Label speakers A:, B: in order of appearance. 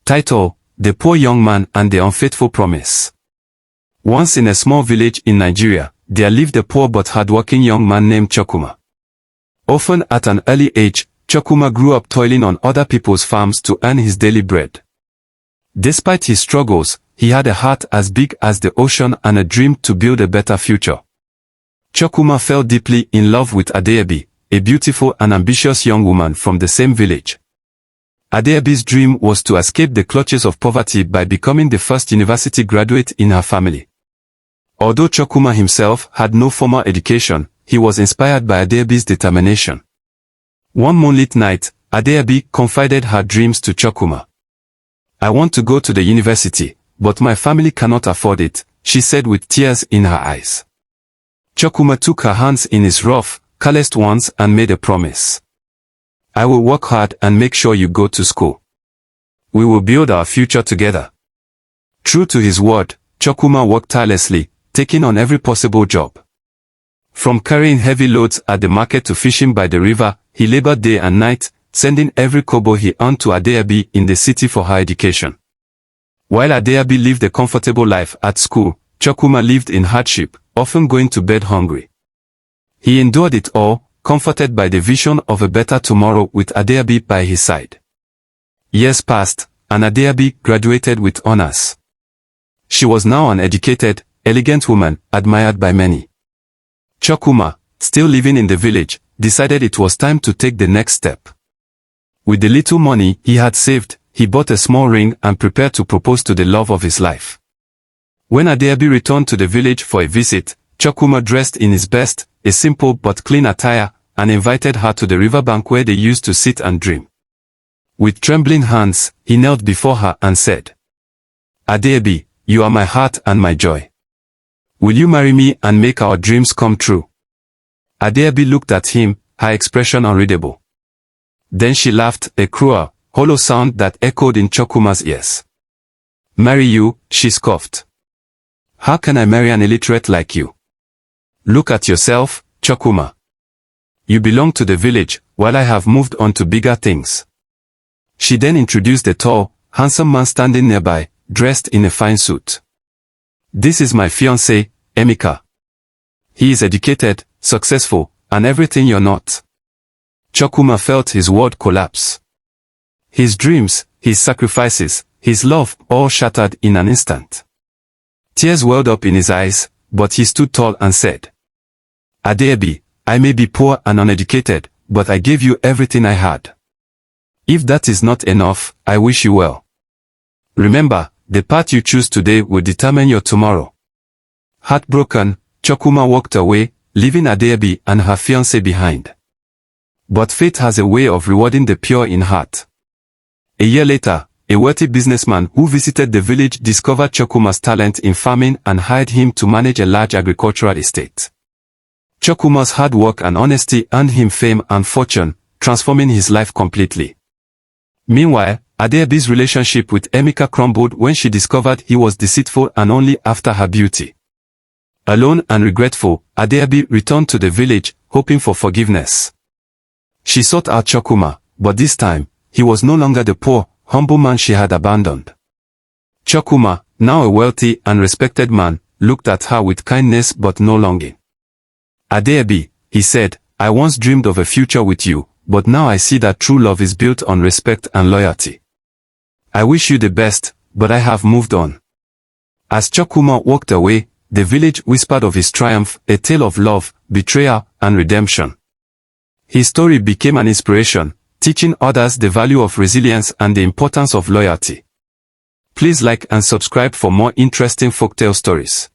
A: Title: The Poor Young Man and the Unfaithful Promise. Once in a small village in Nigeria, there lived a poor but hardworking young man named Chukwuma. Often at an early age, Chukwuma grew up toiling on other people's farms to earn his daily bread. Despite his struggles, he had a heart as big as the ocean and a dream to build a better future. Chukwuma fell deeply in love with Adeyebi, a beautiful and ambitious young woman from the same village. Adeyebi's dream was to escape the clutches of poverty by becoming the first university graduate in her family. Although Chukwuma himself had no formal education, he was inspired by Adeyebi's determination. One moonlit night, Adeyebi confided her dreams to Chukwuma. "I want to go to the university, but my family cannot afford it," she said with tears in her eyes. Chukwuma took her hands in his rough, calloused ones and made a promise. "I will work hard and make sure you go to school. We will build our future together." True to his word, Chukwuma worked tirelessly, taking on every possible job. From carrying heavy loads at the market to fishing by the river, he labored day and night, sending every kobo he earned to Adeyebi in the city for her education. While Adeyebi lived a comfortable life at school, Chukwuma lived in hardship, often going to bed hungry. He endured it all, comforted by the vision of a better tomorrow with Adeyebi by his side. Years passed, and Adeyebi graduated with honors. She was now an educated, elegant woman, admired by many. Chukwuma, still living in the village, decided it was time to take the next step. With the little money he had saved, he bought a small ring and prepared to propose to the love of his life. When Adeyebi returned to the village for a visit, Chukwuma dressed in his best, a simple but clean attire, and invited her to the riverbank where they used to sit and dream. With trembling hands, he knelt before her and said, "Adeyebi, you are my heart and my joy. Will you marry me and make our dreams come true?" Adeyebi looked at him, her expression unreadable. Then she laughed, a cruel, hollow sound that echoed in Chukwuma's ears. "Marry you?" she scoffed. "How can I marry an illiterate like you? Look at yourself, Chukwuma. You belong to the village, while I have moved on to bigger things." She then introduced a tall, handsome man standing nearby, dressed in a fine suit. "This is my fiancé, Emeka. He is educated, successful, and everything you're not." Chukwuma felt his world collapse. His dreams, his sacrifices, his love, all shattered in an instant. Tears welled up in his eyes, but he stood tall and said, "Adeyebi, I may be poor and uneducated, but I gave you everything I had. If that is not enough, I wish you well. Remember, the path you choose today will determine your tomorrow." Heartbroken, Chukwuma walked away, leaving Adeyebi and her fiancé behind. But fate has a way of rewarding the pure in heart. A year later, a wealthy businessman who visited the village discovered Chukwuma's talent in farming and hired him to manage a large agricultural estate. Chukwuma's hard work and honesty earned him fame and fortune, transforming his life completely. Meanwhile, Adeyebi's relationship with Emeka crumbled when she discovered he was deceitful and only after her beauty. Alone and regretful, Adeyebi returned to the village, hoping for forgiveness. She sought out Chukwuma, but this time, he was no longer the poor, humble man she had abandoned. Chukwuma, now a wealthy and respected man, looked at her with kindness but no longing. "Adeyebi," he said, "I once dreamed of a future with you, but now I see that true love is built on respect and loyalty. I wish you the best, but I have moved on." As Chukwuma walked away, the village whispered of his triumph, a tale of love, betrayal, and redemption. His story became an inspiration, teaching others the value of resilience and the importance of loyalty. Please like and subscribe for more interesting folktale stories.